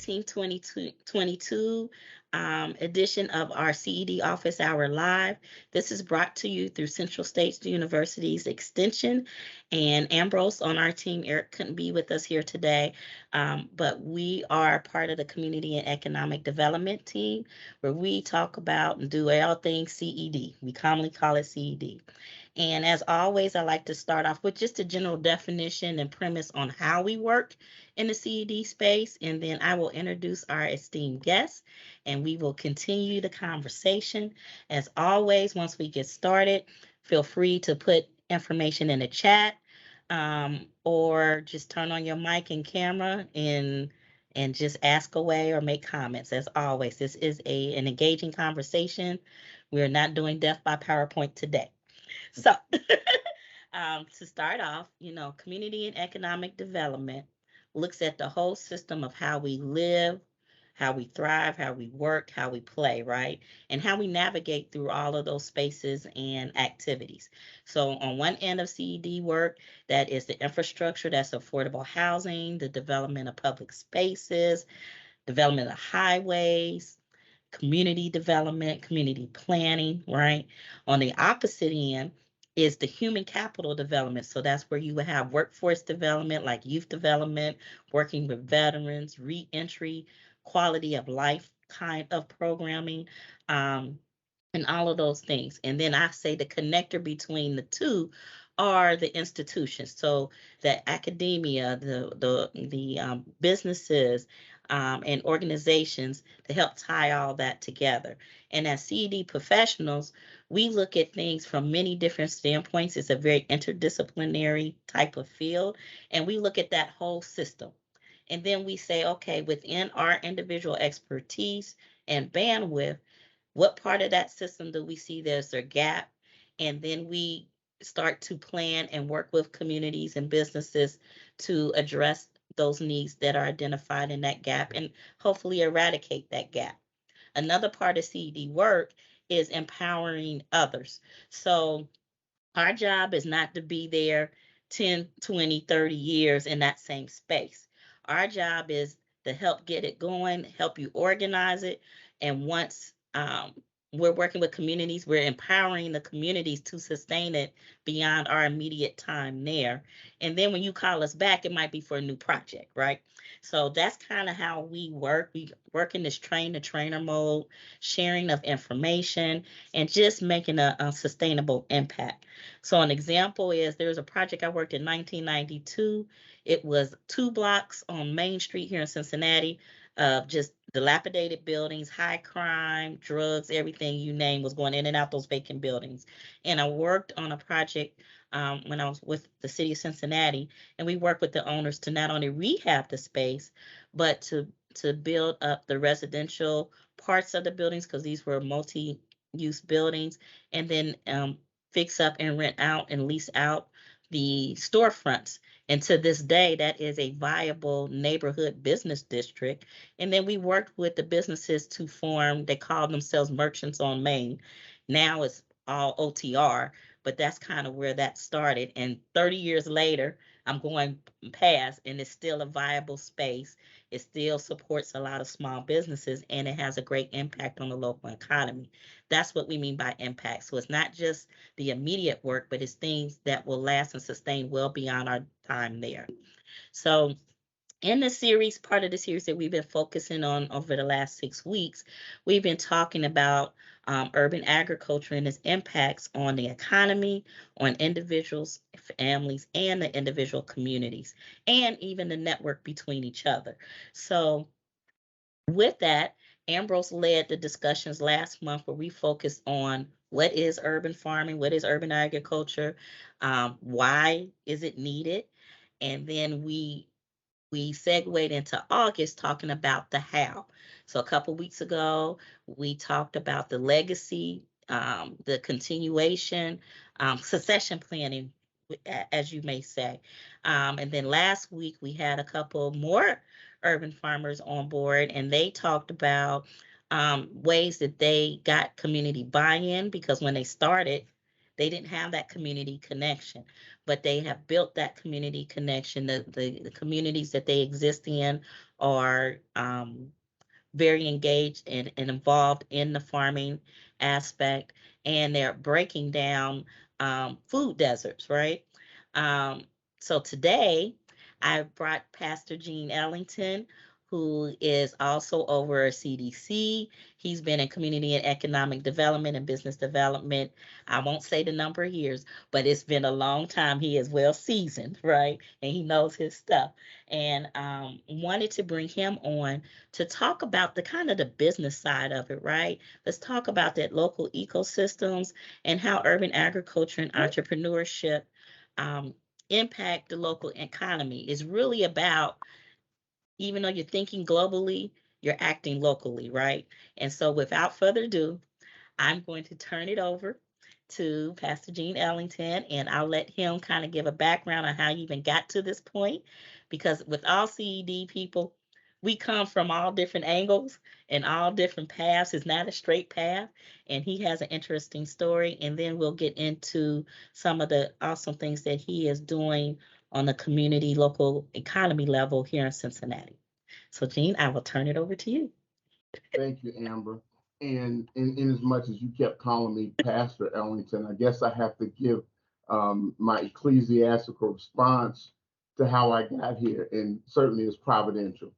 18th, 2022 edition of our CED Office Hour Live. This is brought to you through Central States University's Extension. And Ambrose on our team, Eric couldn't be with us here today, but we are part of the Community and Economic Development team, where we talk about and do all things CED. We commonly call it CED. And as always, I like to start off with just a general definition and premise on how we work in the CED space, and then I will introduce our esteemed guests, and we will continue the conversation. As always, once we get started, feel free to put information in the chat, or just turn on your mic and camera and just ask away or make comments. As always, this is an engaging conversation. We're not doing death by PowerPoint today. So, to start off, community and economic development looks at the whole system of how we live, how we thrive, how we work, how we play, right? And how we navigate through all of those spaces and activities. So, on one end of CED work, that is the infrastructure, that's affordable housing, the development of public spaces, development of highways, community development, community planning, right? On the opposite end is the human capital development. So that's where you would have workforce development, like youth development, working with veterans, reentry, quality of life kind of programming, and all of those things. And then I say the connector between the two are the institutions. So the academia, the businesses, and organizations to help tie all that together. And as CED professionals, we look at things from many different standpoints. It's a very interdisciplinary type of field, and we look at that whole system. And then we say, okay, within our individual expertise and bandwidth, what part of that system do we see there's a gap? And then we start to plan and work with communities and businesses to address those needs that are identified in that gap and hopefully eradicate that gap. Another part of CED work is empowering others. So our job is not to be there 10, 20, 30 years in that same space. Our job is to help get it going, help you organize it. And once we're working with communities, we're empowering the communities to sustain it beyond our immediate time there. And then when you call us back, it might be for a new project, right? So that's kind of how we work. We work in this train the trainer mode, sharing of information, and just making a sustainable impact. So an example is there's a project I worked in 1992. It was 2 blocks on Main Street here in Cincinnati of just dilapidated buildings, high crime, drugs, everything you name was going in and out those vacant buildings. And I worked on a project when I was with the city of Cincinnati, and we worked with the owners to not only rehab the space, but to build up the residential parts of the buildings, because these were multi-use buildings, and then fix up and rent out and lease out the storefronts. And to this day, that is a viable neighborhood business district. And then we worked with the businesses to form, they call themselves Merchants on Main. Now it's all OTR, but that's kind of where that started. And 30 years later, I'm going past, and it's still a viable space. It still supports a lot of small businesses, and it has a great impact on the local economy. That's what we mean by impact. So it's not just the immediate work, but it's things that will last and sustain well beyond our time there. So in the series, part of the series that we've been focusing on over the last 6 weeks, we've been talking about urban agriculture and its impacts on the economy, on individuals, families, and the individual communities, and even the network between each other. So with that, Ambrose led the discussions last month where we focused on what is urban farming, what is urban agriculture, why is it needed, and then we segued into August talking about the how. So a couple weeks ago, we talked about the legacy, the continuation, succession planning, as you may say. And then last week, we had a couple more urban farmers on board, and they talked about ways that they got community buy-in, because when they started, They didn't have that community connection, but they have built that community connection. The communities that they exist in are very engaged and involved in the farming aspect, and they're breaking down food deserts, right? Um, so today, I brought Pastor Gene Ellington, who is also over CDC. He's been in community and economic development and business development. I won't say the number of years, but it's been a long time. He is well seasoned, right? And he knows his stuff. And wanted to bring him on to talk about the kind of the business side of it, right? Let's talk about that local ecosystems and how urban agriculture and entrepreneurship um, impact the local economy. It's really about, even though you're thinking globally, you're acting locally, right? And so without further ado, I'm going to turn it over to Pastor Gene Ellington, and I'll let him kind of give a background on how you even got to this point. Because with all CED people, we come from all different angles and all different paths. It's not a straight path, and he has an interesting story. And then we'll get into some of the awesome things that he is doing on the community, local economy level here in Cincinnati. So, Gene, I will turn it over to you. Thank you, Amber. And in as much as you kept calling me Pastor Ellington, I guess I have to give my ecclesiastical response to how I got here, and certainly it's providential.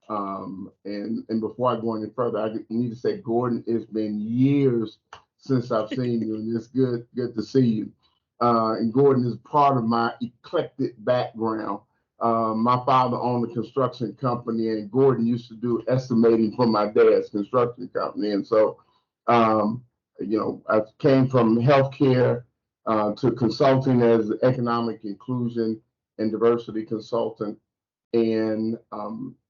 And before I go any further, I need to say, Gordon, it's been years since I've seen you, and it's good to see you. And Gordon is part of my eclectic background. My father owned a construction company, and Gordon used to do estimating for my dad's construction company. And so, I came from healthcare to consulting as economic inclusion and diversity consultant. And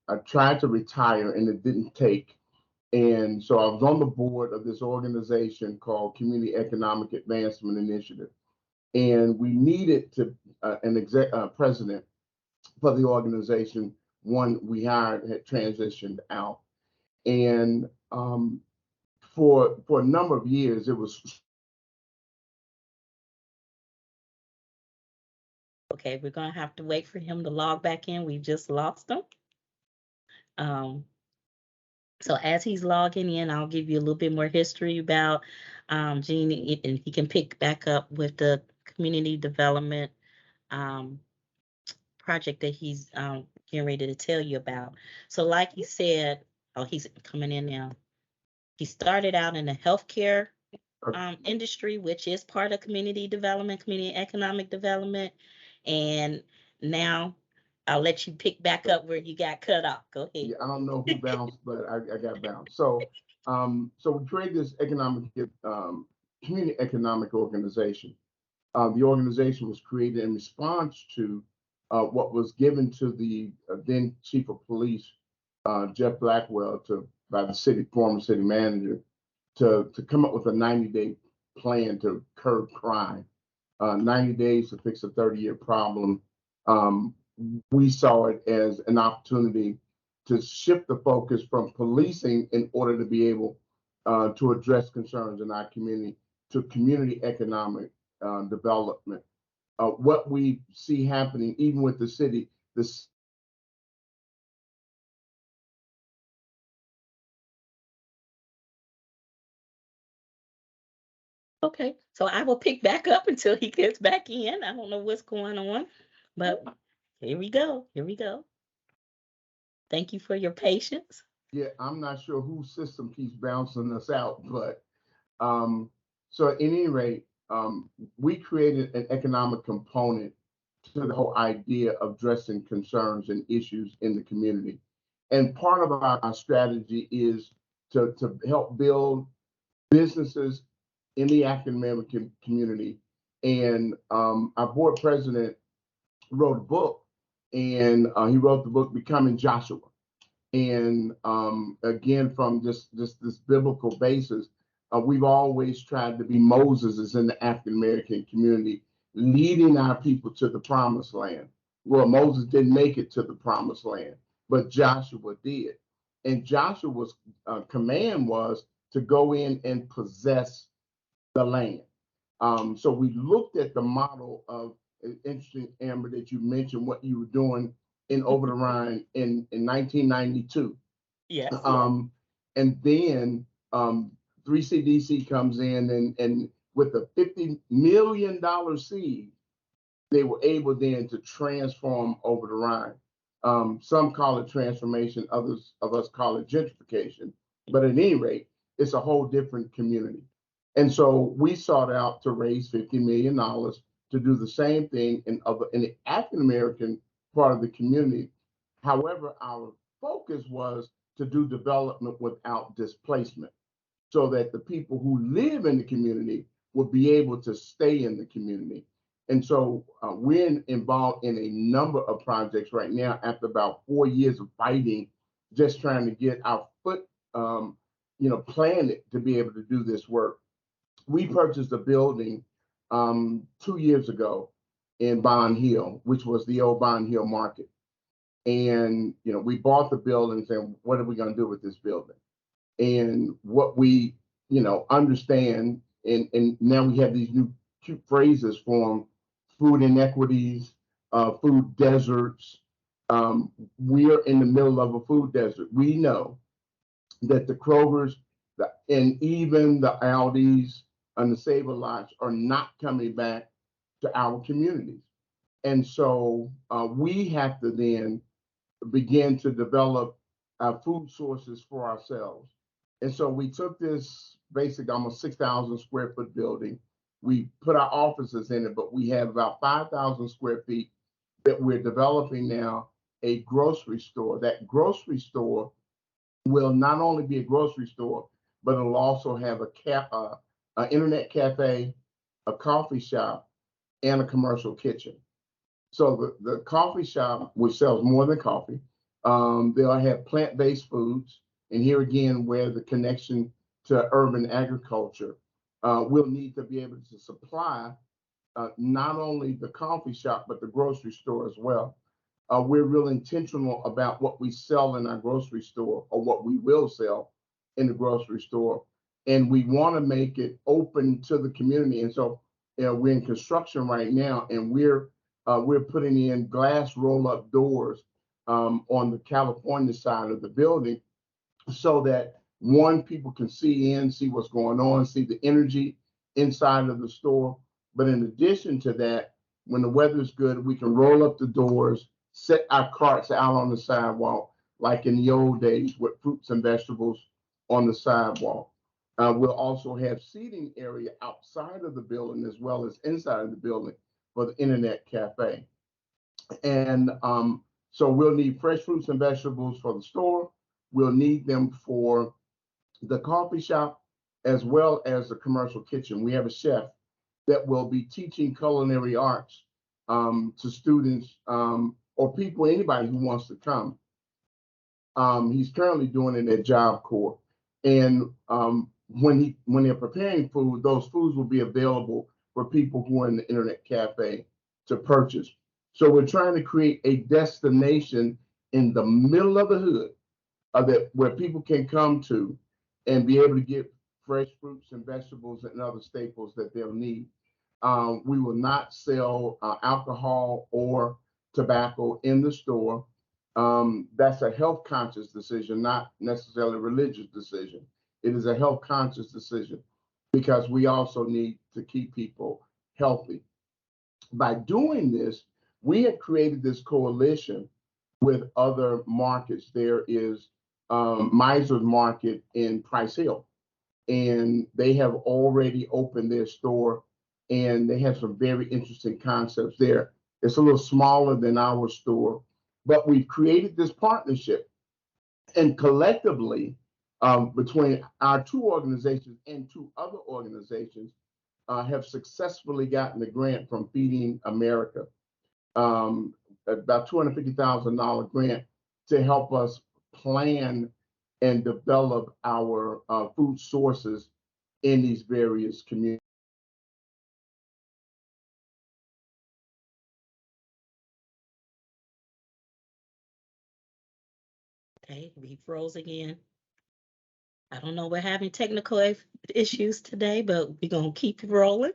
I tried to retire, and it didn't take. And so I was on the board of this organization called Community Economic Advancement Initiative. And we needed to an president for the organization. One we hired had transitioned out, and for a number of years it was. Okay, we're gonna have to wait for him to log back in. We just lost him. Um, so as he's logging in, I'll give you a little bit more history about Gene, and he can pick back up with the community development um, project that he's getting ready to tell you about. So, like he said, oh, he's coming in now. He started out in the healthcare industry, which is part of community development, community economic development, and now I'll let you pick back up where you got cut off. Go ahead. Yeah, I don't know who bounced, but I got bounced. So we created this community economic organization. The organization was created in response to what was given to the then chief of police, Jeff Blackwell, by the former city manager, to come up with a 90-day plan to curb crime. 90 days to fix a 30-year problem. We saw it as an opportunity to shift the focus from policing in order to be able to address concerns in our community to community economic development. What we see happening, even with the city, this. Okay, so I will pick back up until he gets back in. I don't know what's going on, but here we go. Here we go. Thank you for your patience. Yeah, I'm not sure whose system keeps bouncing us out, but so at any rate, we created an economic component to the whole idea of addressing concerns and issues in the community. And part of our strategy is to help build businesses in the African American community. And our board president wrote a book, and he wrote the book Becoming Joshua. And again, from just this biblical basis, we've always tried to be Moses in the African American community, leading our people to the promised land. Well, Moses didn't make it to the promised land, but Joshua did. And Joshua's command was to go in and possess the land. So we looked at the model of, interesting, Amber, that you mentioned what you were doing in Over the Rhine in 1992. Yes. And then 3CDC comes in and with a $50 million seed, they were able then to transform Over the Rhine. Some call it transformation, others of us call it gentrification. But at any rate, it's a whole different community. And so we sought out to raise $50 million to do the same thing in the African American part of the community. However, our focus was to do development without displacement, so that the people who live in the community would be able to stay in the community. And so we're involved in a number of projects right now after about 4 years of fighting, just trying to get our foot, planted to be able to do this work. We purchased a building 2 years ago in Bond Hill, which was the old Bond Hill market. And, we bought the building and said, what are we going to do with this building? And what we, understand, and now we have these new cute phrases for food inequities, food deserts. We're in the middle of a food desert. We know that the Krogers and even the Aldis and the Save-A Lots are not coming back to our communities. And so we have to then begin to develop food sources for ourselves. And so we took this basic almost 6,000 square foot building. We put our offices in it, but we have about 5,000 square feet that we're developing now a grocery store. That grocery store will not only be a grocery store, but it'll also have an internet cafe, a coffee shop, and a commercial kitchen. So the coffee shop, which sells more than coffee, they'll have plant-based foods. And here again, where the connection to urban agriculture, we'll need to be able to supply not only the coffee shop, but the grocery store as well. We're real intentional about what we sell in our grocery store, or what we will sell in the grocery store. And we want to make it open to the community. And so we're in construction right now, and we're putting in glass roll-up doors on the California side of the building, so that people can see what's going on, see the energy inside of the store. But in addition to that, when the weather's good, we can roll up the doors, set our carts out on the sidewalk, like in the old days with fruits and vegetables on the sidewalk. We'll also have seating area outside of the building as well as inside of the building for the internet cafe. And so we'll need fresh fruits and vegetables for the store. We'll need them for the coffee shop as well as the commercial kitchen. We have a chef that will be teaching culinary arts to students or people, anybody who wants to come. He's currently doing it at Job Corps. And when they're preparing food, those foods will be available for people who are in the internet cafe to purchase. So we're trying to create a destination in the middle of the hood where people can come to and be able to get fresh fruits and vegetables and other staples that they'll need. We will not sell alcohol or tobacco in the store. That's a health conscious decision, not necessarily a religious decision. It is a health conscious decision because we also need to keep people healthy. By doing this, we have created this coalition with other markets. There is Miser's Market in Price Hill, and they have already opened their store, and they have some very interesting concepts there. It's a little smaller than our store, but we've created this partnership, and collectively, between our two organizations and two other organizations, have successfully gotten the grant from Feeding America, about $250,000 grant to help us plan and develop our food sources in these various communities. Okay, we froze again. I don't know, we're having technical issues today, but we're going to keep rolling.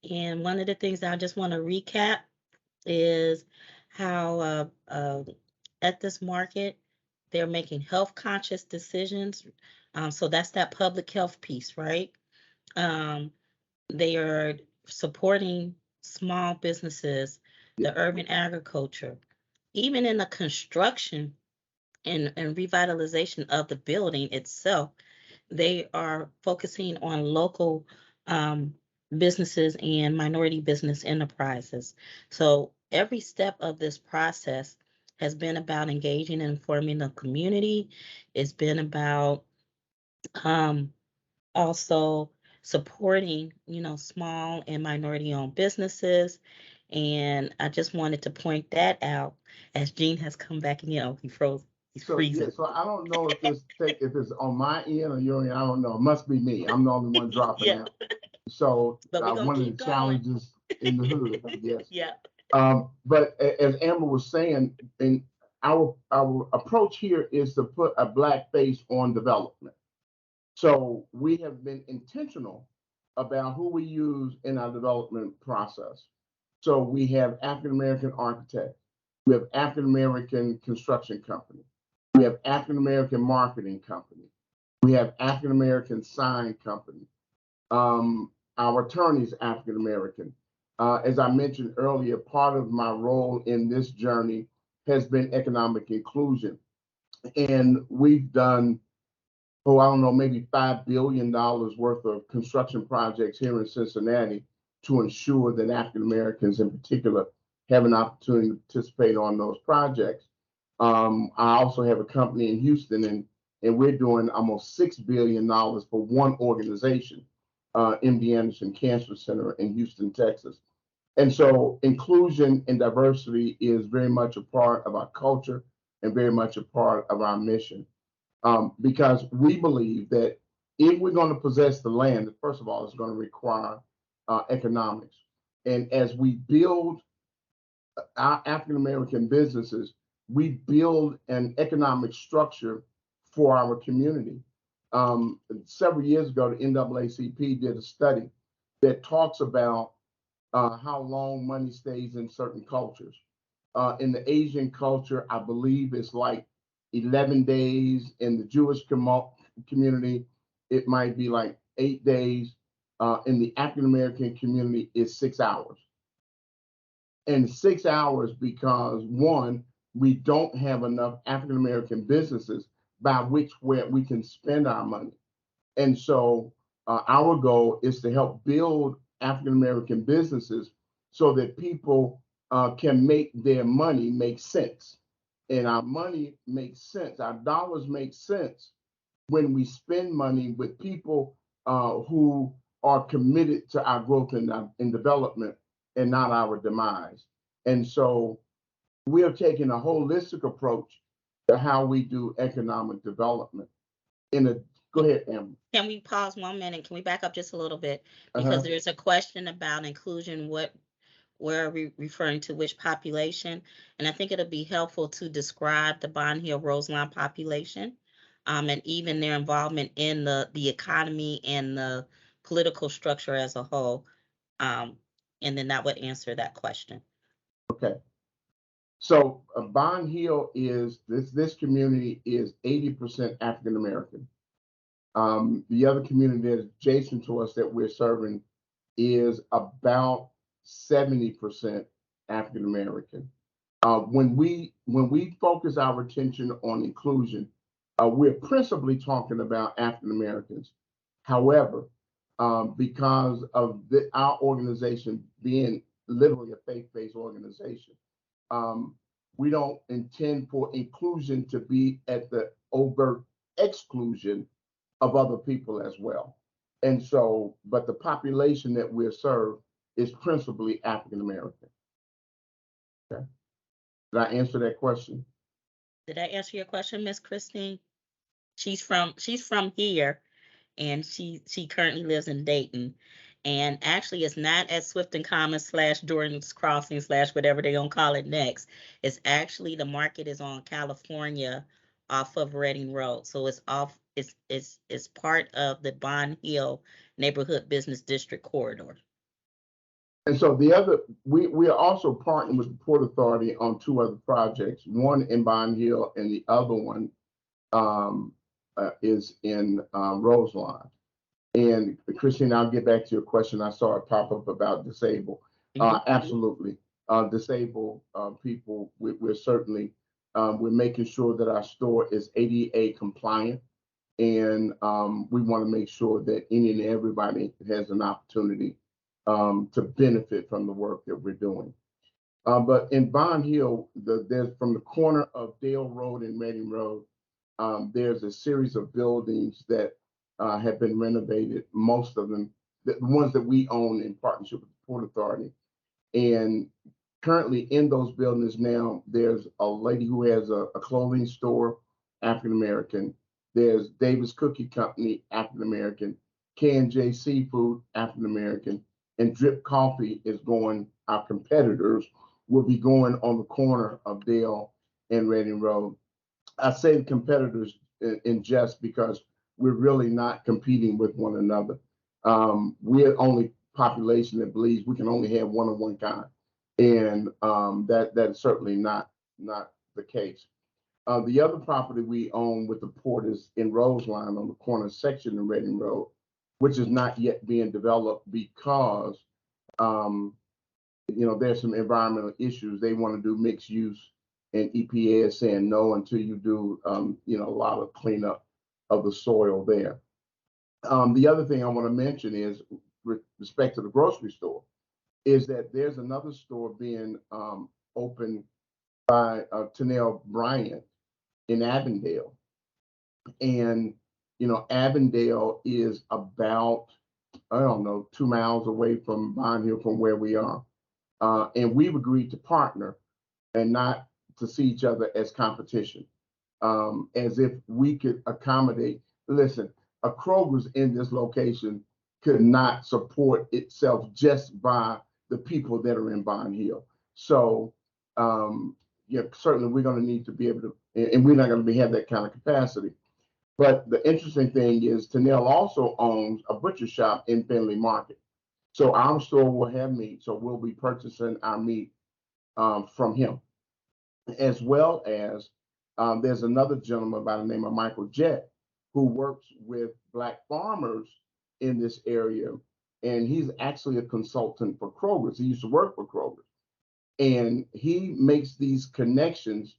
And one of the things that I just want to recap is how at this market, they're making health conscious decisions. So that's that public health piece, right? Um, they are supporting small businesses, Yeah. the urban agriculture, even in the construction and revitalization of the building itself. They are focusing on local um, businesses and minority business enterprises. So every step of this process has been about engaging and informing the community. It's been about um, also supporting, small and minority owned businesses. And I just wanted to point that out as Gene has come back again. Oh, he froze. He's So yeah, freezing. so I don't know if it's on my end or your end. I don't know. It must be me. I'm the only one dropping Yeah, out. So but we're gonna one of the keep going. challenges in the hood, I guess. Yeah. But as Amber was saying, in our approach here is to put a black face on development. So we have been intentional about who we use in our development process. So we have African American architects, we have African American construction company, we have African American marketing company, we have African American sign company. Our attorneys African American. As I mentioned earlier, part of my role in this journey has been economic inclusion, and we've done I don't know, maybe $5 billion worth of construction projects here in Cincinnati to ensure that African Americans in particular have an opportunity to participate on those projects. I also have a company in Houston, and we're doing almost $6 billion for one organization, MD Anderson Cancer Center in Houston, Texas. And so inclusion and diversity is very much a part of our culture and very much a part of our mission, because we believe that if we're going to possess the land, first of all, it's going to require economics. And as we build our African American businesses, we build an economic structure for our community. Several years ago, the NAACP did a study that talks about how long money stays in certain cultures. In the Asian culture, I believe it's like 11 days. In the Jewish community, it might be like 8 days. In the African American community, it's 6 hours. And 6 hours because one, we don't have enough African American businesses by which where we can spend our money. And so our goal is to help build African American businesses so that people can make their money make sense. And our money makes sense, our dollars make sense when we spend money with people who are committed to our growth and development and not our demise. And so we are taking a holistic approach to how we do economic development. In a Go ahead, Amber. Can we pause 1 minute? Can we back up just a little bit? Because Uh-huh. there's a question about inclusion. Where are we referring to which population? And I think it'll be helpful to describe the Bond Hill Roseline population, and even their involvement in the economy and the political structure as a whole. Um, and then that would answer that question. Okay. So Bond Hill is this community is 80% African American. The other community that's adjacent to us that we're serving is about 70% African American. When we focus our attention on inclusion, we're principally talking about African Americans. However, because of our organization being literally a faith-based organization, um, we don't intend for inclusion to be at the overt exclusion of other people as well. And so, but the population that we're served is principally African American. Okay. Did I answer that question? Did I answer your question, Miss Christine? She's from here, and she currently lives in Dayton. And actually, it's not at Swift and Common slash Jordan's Crossing slash whatever they're gonna call it next. It's actually the market is on California off of Reading Road. So it's part of the Bond Hill Neighborhood Business District corridor. And so we are also partnering with the Port Authority on two other projects, one in Bond Hill and the other one um, is in Roseline. And Christine, I'll get back to your question. I saw it pop up about disabled. Absolutely. Disabled people, we're certainly, we're making sure that our store is ADA compliant. And we want to make sure that any and everybody has an opportunity to benefit from the work that we're doing. But in Bond Hill, there's from the corner of Dale Road and Reading Road, there's a series of buildings that have been renovated, most of them, the ones that we own in partnership with the Port Authority. And currently in those buildings now, there's a lady who has a clothing store, African American. There's Davis Cookie Company, African American. K&J Seafood, African American. And Drip Coffee is going, our competitors will be going on the corner of Dale and Reading Road. I say competitors in jest because we're really not competing with one another. We're the only population that believes we can only have one of one kind, and that's certainly not the case. The other property we own with the port is in Roseline on the corner section of Reading Road, which is not yet being developed because there's some environmental issues. They want to do mixed use, and EPA is saying no until you do a lot of cleanup of the soil there. The other thing I want to mention is with respect to the grocery store, is that there's another store being opened by Tanel Bryant in Avondale. And, Avondale is about, I don't know, 2 miles away from Bond Hill from where we are. And we've agreed to partner and not to see each other as competition, as if we could accommodate. Listen, a Kroger's in this location could not support itself just by the people that are in Bond Hill. So, certainly we're going to need to be able to, and we're not going to have that kind of capacity. But the interesting thing is Tanel also owns a butcher shop in Findlay Market. So our store will have meat. So we'll be purchasing our meat from him, as well as there's another gentleman by the name of Michael Jett who works with Black farmers in this area. And he's actually a consultant for Kroger's. He used to work for Kroger's. And he makes these connections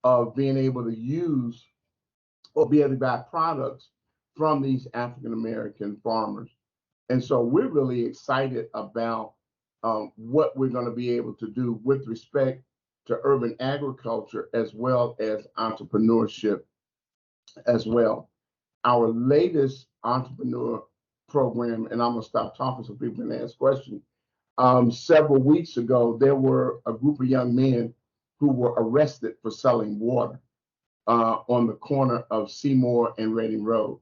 of being able to use or be able to buy products from these African American farmers. And so we're really excited about what we're going to be able to do with respect to urban agriculture as well as entrepreneurship as well. Our latest entrepreneur program, and I'm going to stop talking so people can ask questions. Several weeks ago, there were a group of young men who were arrested for selling water on the corner of Seymour and Reading Road.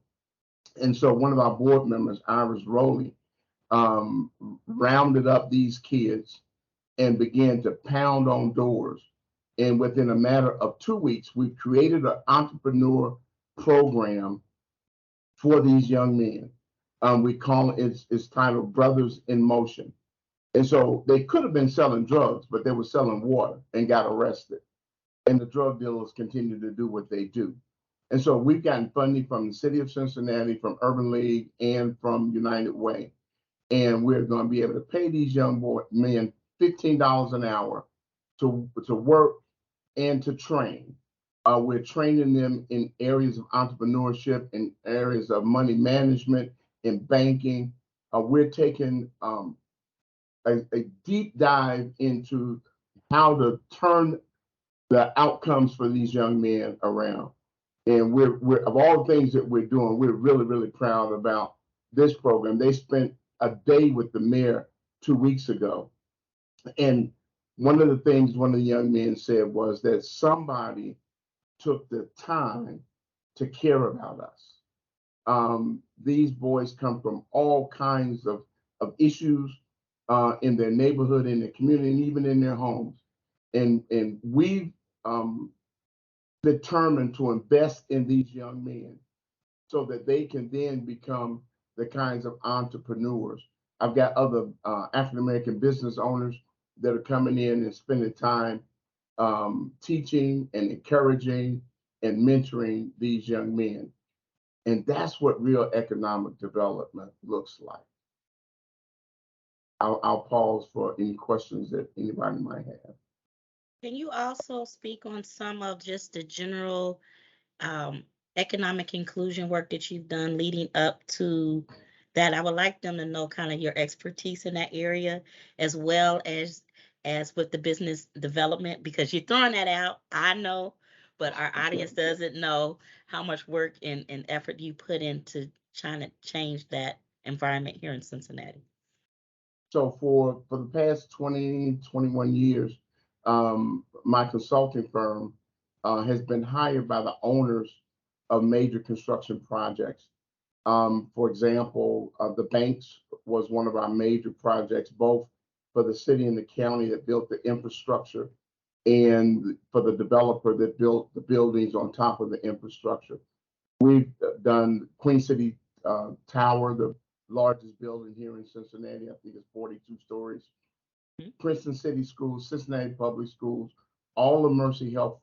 And so one of our board members, Iris Rowley, rounded up these kids and began to pound on doors. And within a matter of 2 weeks, we've created an entrepreneur program for these young men. We call it's titled Brothers in Motion. And so they could have been selling drugs, but they were selling water and got arrested. And the drug dealers continue to do what they do. And so we've gotten funding from the city of Cincinnati, from Urban League, and from United Way. And we're going to be able to pay these young men $15 an hour to work and to train. We're training them in areas of entrepreneurship, in areas of money management, in banking. We're taking a deep dive into how to turn the outcomes for these young men around. And we're of all the things that we're doing, we're really, really proud about this program. They spent a day with the mayor 2 weeks ago. And one of the things one of the young men said was that somebody took the time to care about us. These boys come from all kinds of issues in their neighborhood, in their community, and even in their homes. And we've determined to invest in these young men so that they can then become the kinds of entrepreneurs I've got other African American business owners that are coming in and spending time teaching and encouraging and mentoring these young men. And that's what real economic development looks like. I'll pause for any questions that anybody might have. Can you also speak on some of just the general um, economic inclusion work that you've done leading up to that? I would like them to know kind of your expertise in that area, as well as with the business development, because you're throwing that out. I know, but our audience doesn't know how much work and effort you put into trying to change that environment here in Cincinnati. So for the past 20, 21 years, my consulting firm has been hired by the owners of major construction projects. For example, the banks was one of our major projects, both for the city and the county that built the infrastructure and for the developer that built the buildings on top of the infrastructure. We've done Queen City Tower, the largest building here in Cincinnati. I think it's 42 stories. Princeton City Schools, Cincinnati Public Schools, all the Mercy Health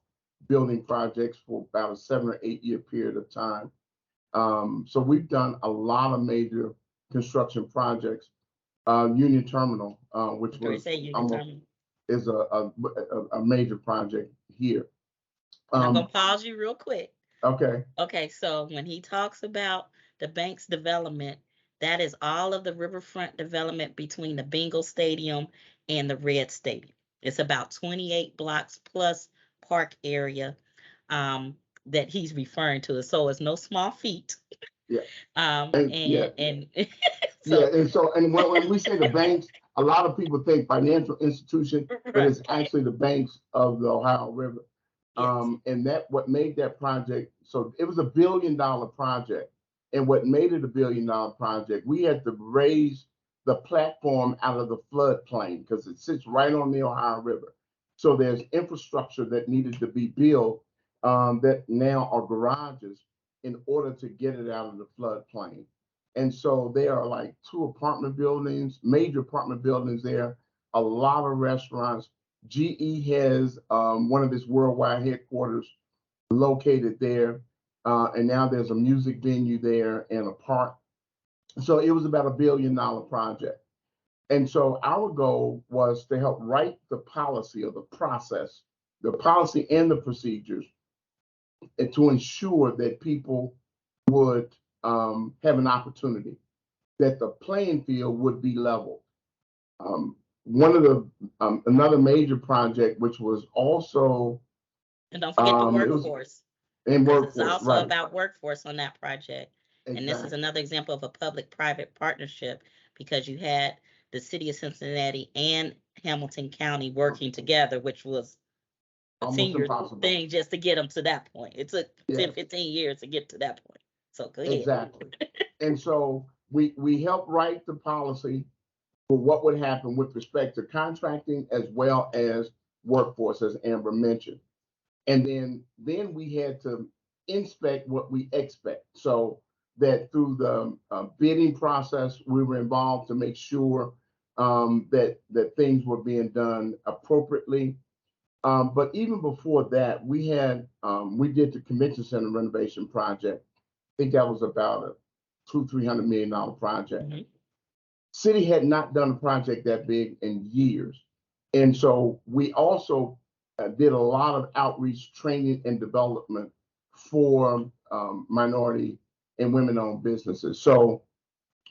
building projects for about a 7 or 8 year period of time. So we've done a lot of major construction projects. Union Terminal, which was is a major project here. I'm gonna pause you real quick. Okay. Okay, so when he talks about the bank's development, that is all of the riverfront development between the Bengal Stadium and the Red Stadium. It's about 28 blocks plus park area that he's referring to. So it's no small feat. Yeah. And so, and when we say the banks, a lot of people think financial institution, but it's actually the banks of the Ohio River. Yes. And that what made that project, so it was $1 billion project. And what made it $1 billion project, we had to raise the platform out of the floodplain because it sits right on the Ohio River. So there's infrastructure that needed to be built that now are garages in order to get it out of the floodplain. And so there are like 2 apartment buildings, major apartment buildings there, a lot of restaurants. GE has one of its worldwide headquarters located there. And now there's a music venue there and a park. So it was about $1 billion project. And so our goal was to help write the policy or the process, the policy and the procedures, and to ensure that people would have an opportunity, that the playing field would be leveled. One of the another major project, which was also, and don't forget the workforce. And workforce, it's also right. about workforce on that project. Exactly. And this is another example of a public-private partnership because you had the city of Cincinnati and Hamilton County working together, which was a 10-year thing just to get them to that point. It took 10, 15 years to get to that point. So go ahead. Exactly. And so we helped write the policy for what would happen with respect to contracting as well as workforce, as Amber mentioned. And then we had to inspect what we expect. So that through the bidding process, we were involved to make sure that things were being done appropriately. But even before that, we did the convention center renovation project. I think that was about a $200-300 million project. Mm-hmm. City had not done a project that big in years. And so we also did a lot of outreach, training, and development for minority and women-owned businesses. So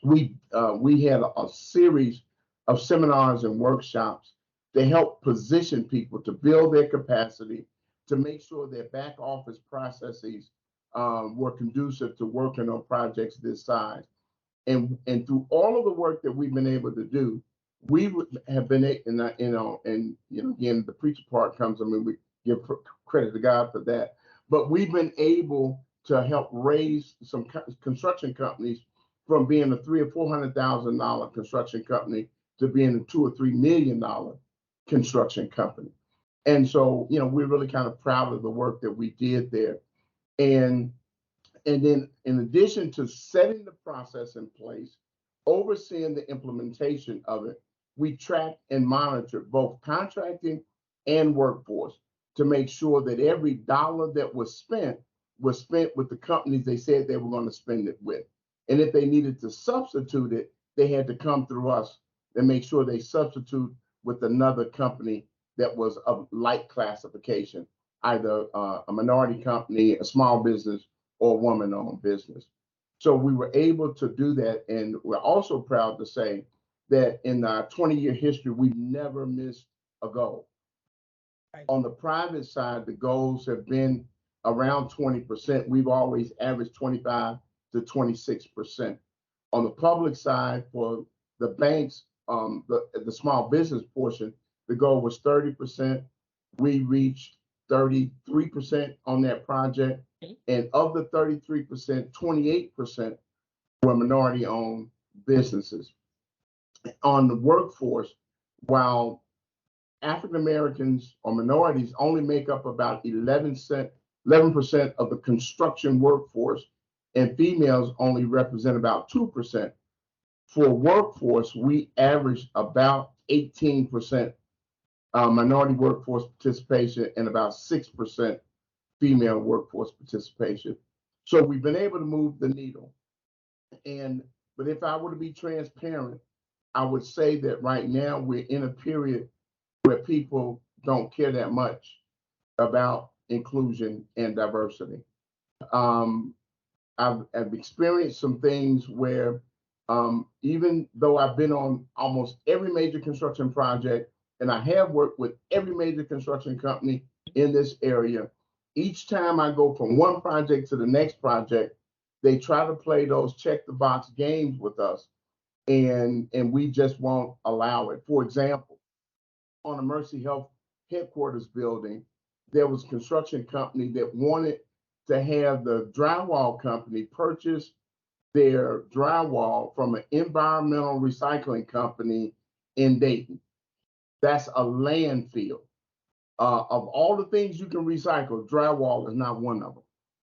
we had a series of seminars and workshops to help position people to build their capacity, to make sure their back office processes were conducive to working on projects this size. And through all of the work that we've been able to do, we have been, and again, the preacher part comes, we give credit to God for that, but we've been able to help raise some construction companies from being a $300,000 or $400,000 construction company to being a $2 or $3 million construction company. And so, we're really kind of proud of the work that we did there. And then in addition to setting the process in place, overseeing the implementation of it, we tracked and monitored both contracting and workforce to make sure that every dollar that was spent with the companies they said they were going to spend it with. And if they needed to substitute it, they had to come through us and make sure they substitute with another company that was of like classification, either a minority company, a small business, or a woman-owned business. So we were able to do that. And we're also proud to say that in our 20-year history, we've never missed a goal. Right. On the private side, the goals have been around 20%. We've always averaged 25 to 26%. On the public side, for the banks, the small business portion, the goal was 30%. We reached 33% on that project. Okay. And of the 33%, 28% were minority owned businesses. On the workforce, while African Americans or minorities only make up about 11% of the construction workforce, and females only represent about 2%. For workforce, we average about 18% minority workforce participation and about 6% female workforce participation. So we've been able to move the needle. But if I were to be transparent, I would say that right now we're in a period where people don't care that much about inclusion and diversity. Um, I've experienced some things where even though I've been on almost every major construction project and I have worked with every major construction company in this area, each time I go from one project to the next project, they try to play those check the box games with us, and we just won't allow it. For example, on a Mercy Health headquarters building, there was a construction company that wanted to have the drywall company purchase their drywall from an environmental recycling company in Dayton. That's a landfill. Of all the things you can recycle, drywall is not one of them.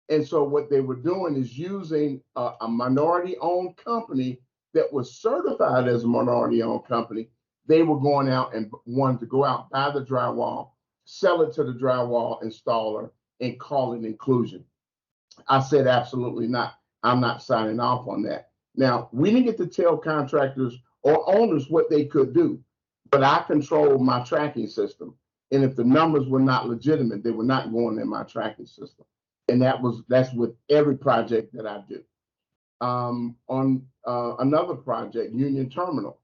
And so what they were doing is using a minority-owned company that was certified as a minority-owned company. They were going out and wanted to go out, buy the drywall, sell it to the drywall installer, and call it inclusion. I said, absolutely not. I'm not signing off on that. Now, we didn't get to tell contractors or owners what they could do, but I control my tracking system. And if the numbers were not legitimate, they were not going in my tracking system. And that's with every project that I do. On another project, Union Terminal,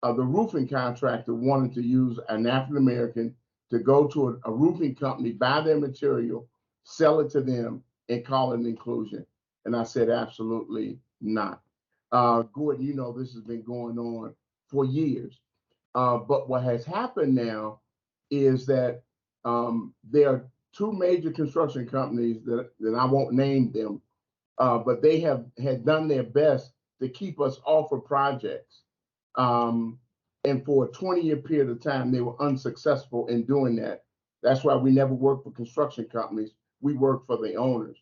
the roofing contractor wanted to use an African American to go to a roofing company, buy their material, sell it to them, and call it an inclusion. And I said, absolutely not. Gordon, you know, this has been going on for years. But what has happened now is that there are two major construction companies that I won't name them, but they had done their best to keep us off of projects. And for a 20-year period of time, they were unsuccessful in doing that. That's why we never worked for construction companies. We worked for the owners.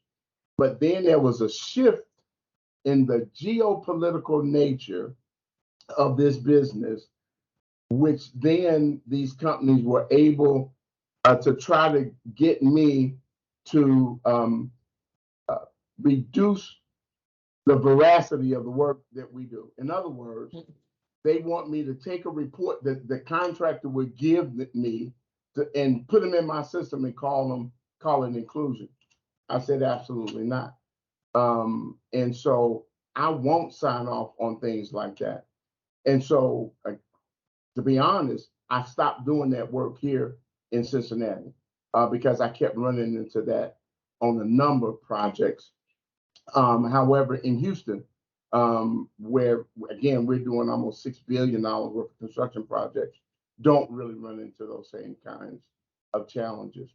But then there was a shift in the geopolitical nature of this business, which then these companies were able to try to get me to reduce the veracity of the work that we do. In other words, they want me to take a report that the contractor would give me and put them in my system and call it inclusion. I said, absolutely not. And so I won't sign off on things like that. And so, to be honest, I stopped doing that work here in Cincinnati because I kept running into that on a number of projects. However, in Houston, where again we're doing almost $6 billion worth of construction projects, don't really run into those same kinds of challenges.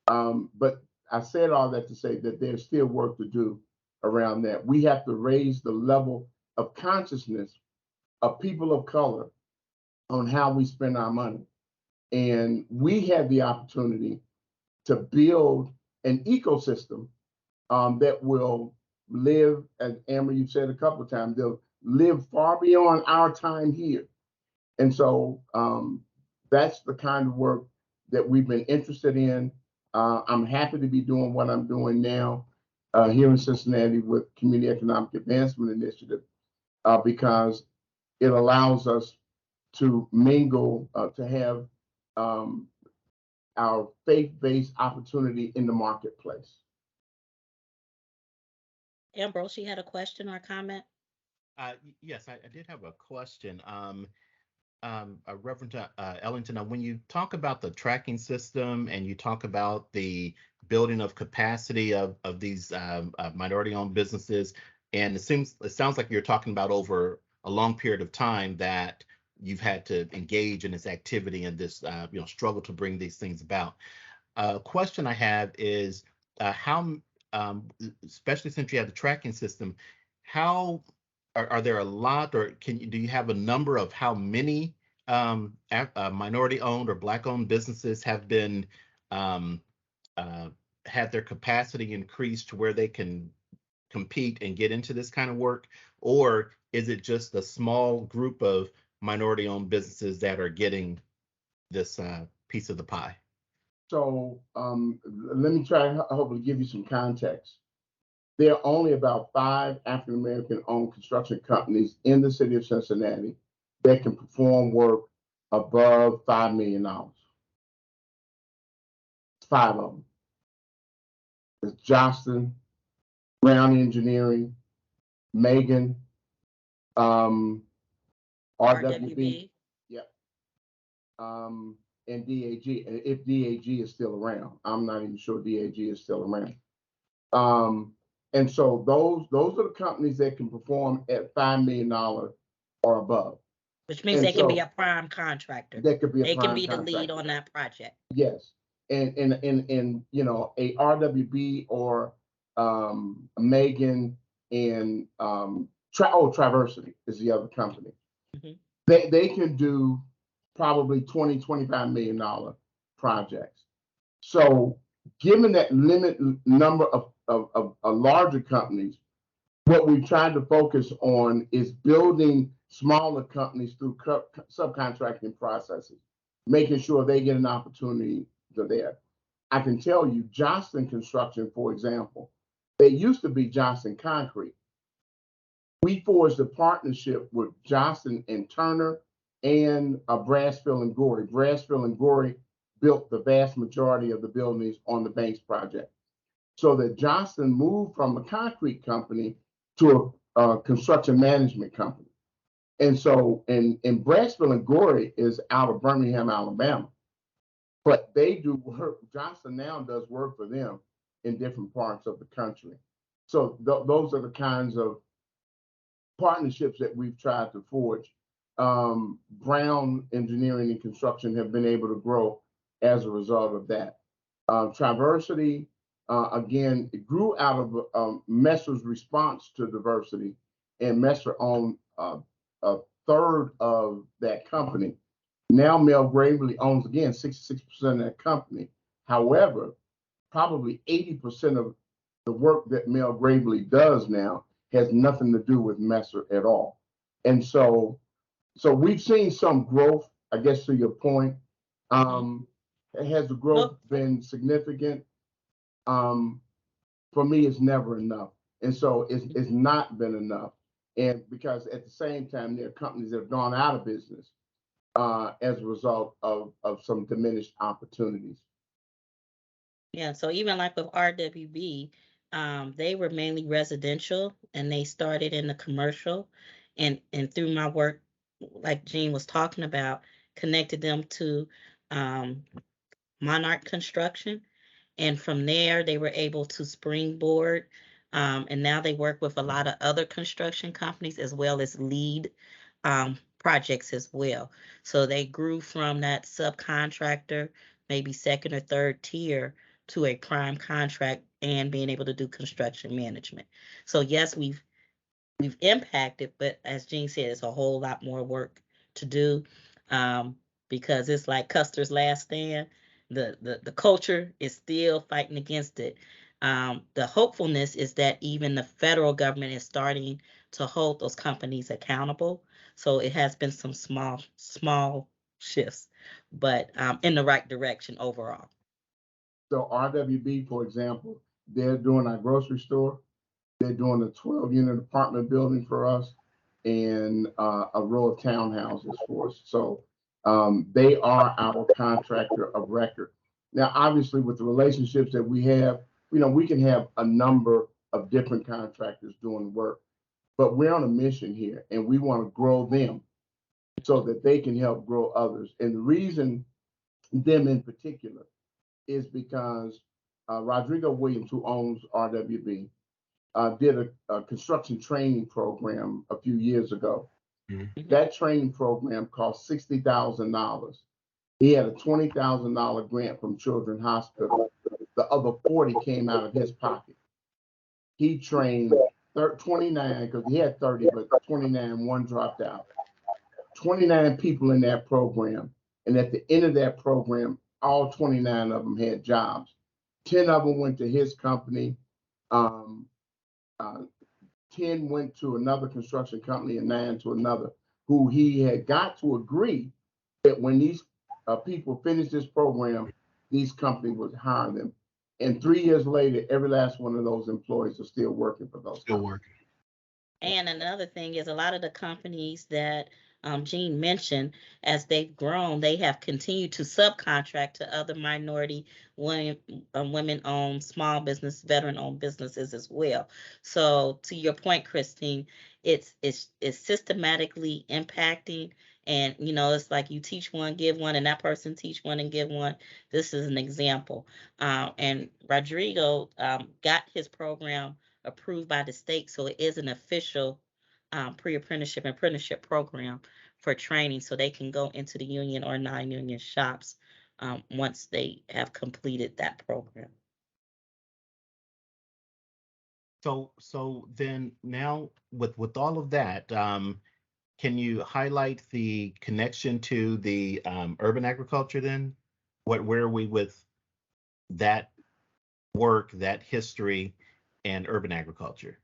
But I said all that to say that there's still work to do around that. We have to raise the level of consciousness of people of color on how we spend our money. And we have the opportunity to build an ecosystem that will live, as Amber, you've said a couple of times, they'll live far beyond our time here. And so that's the kind of work that we've been interested in. I'm happy to be doing what I'm doing now here in Cincinnati with Community Economic Advancement Initiative because it allows us to mingle, to have our faith-based opportunity in the marketplace. Ambrose, she had a question or a comment? Yes, I did have a question. Reverend Ellington, when you talk about the tracking system and you talk about the building of capacity of these minority-owned businesses, and it sounds like you're talking about over a long period of time that you've had to engage in this activity and this struggle to bring these things about. A question I have is how, especially since you have the tracking system, how are there a lot, or do you have a number of how many minority-owned or Black-owned businesses have been had their capacity increased to where they can compete and get into this kind of work, or is it just a small group of minority-owned businesses that are getting this piece of the pie? So let me try and hopefully give you some context. There are only about 5 African American owned construction companies in the city of Cincinnati that can perform work above $5 million. 5 of them. It's Johnston, Brown Engineering, Megan, RWB, yep, and DAG. If DAG is still around, I'm not even sure DAG is still around. And so those are the companies that can perform at $5 million or above. Which means they can be a prime contractor. They could be a They prime can be the contractor. lead on that project. Yes, and a RWB or Megan and Traversity is the other company. Mm-hmm. They can do probably $20-25 million projects. So given that limited number of larger companies, what we've tried to focus on is building smaller companies through subcontracting processes, making sure they get an opportunity to there. I can tell you, Johnston Construction, for example, they used to be Johnston Concrete. We forged a partnership with Johnston and Turner and Brasfield and Gorey. Brasfield and Gorey built the vast majority of the buildings on the Banks project. So that Johnston moved from a concrete company to a construction management company. And so, and Brasfield and Gorey is out of Birmingham, Alabama. But they do work, Johnston now does work for them in different parts of the country. So those are the kinds of partnerships that we've tried to forge. Brown Engineering and Construction have been able to grow as a result of that. Traversity, again, it grew out of Messer's response to diversity, and Messer owned a third of that company. Now Mel Gravely owns, again, 66% of that company. However, probably 80% of the work that Mel Gravely does now has nothing to do with Messer at all. And so we've seen some growth, I guess, to your point. Has the growth been significant? For me, it's never enough. And so it's not been enough. And because at the same time, there are companies that have gone out of business as a result of some diminished opportunities. Yeah, so even like with RWB, they were mainly residential and they started in the commercial. And through my work, like Jean was talking about, connected them to Monarch Construction. And from there, they were able to springboard. And now they work with a lot of other construction companies as well as lead projects as well. So they grew from that subcontractor, maybe second or third tier, to a prime contract and being able to do construction management. So yes, we've impacted, but as Jean said, it's a whole lot more work to do because it's like Custer's last stand. The culture is still fighting against it. The hopefulness is that even the federal government is starting to hold those companies accountable. So it has been some small shifts, but in the right direction overall. So RWB, for example, they're doing our grocery store. They're doing a 12-unit apartment building for us and a row of townhouses for us. So they are our contractor of record. Now, obviously, with the relationships that we have, we can have a number of different contractors doing work, but we're on a mission here and we want to grow them so that they can help grow others. And the reason them in particular is because Rodrigo Williams, who owns RWB, did a construction training program a few years ago. Mhm. That training program cost $60,000. He had a $20,000 grant from Children's Hospital. The other 40 came out of his pocket. He trained 29, because he had 30, but 29, one dropped out. 29 people in that program. And at the end of that program, all 29 of them had jobs. 10 of them went to his company. 10 went to another construction company and 9 to another, who he had got to agree that when these people finished this program, these companies would hire them. And 3 years later, every last one of those employees are still working for those Still companies. working. And another thing is a lot of the companies that Gene mentioned, as they've grown, they have continued to subcontract to other minority women-owned small business, veteran-owned businesses as well. So to your point, Christine, it's systematically impacting. And it's like you teach one, give one, and that person teach one and give one. This is an example. And Rodrigo got his program approved by the state, so it is an official pre-apprenticeship and apprenticeship program for training, so they can go into the union or non-union shops once they have completed that program. So then now with all of that, can you highlight the connection to the urban agriculture then? Where are we with that work, that history, and urban agriculture?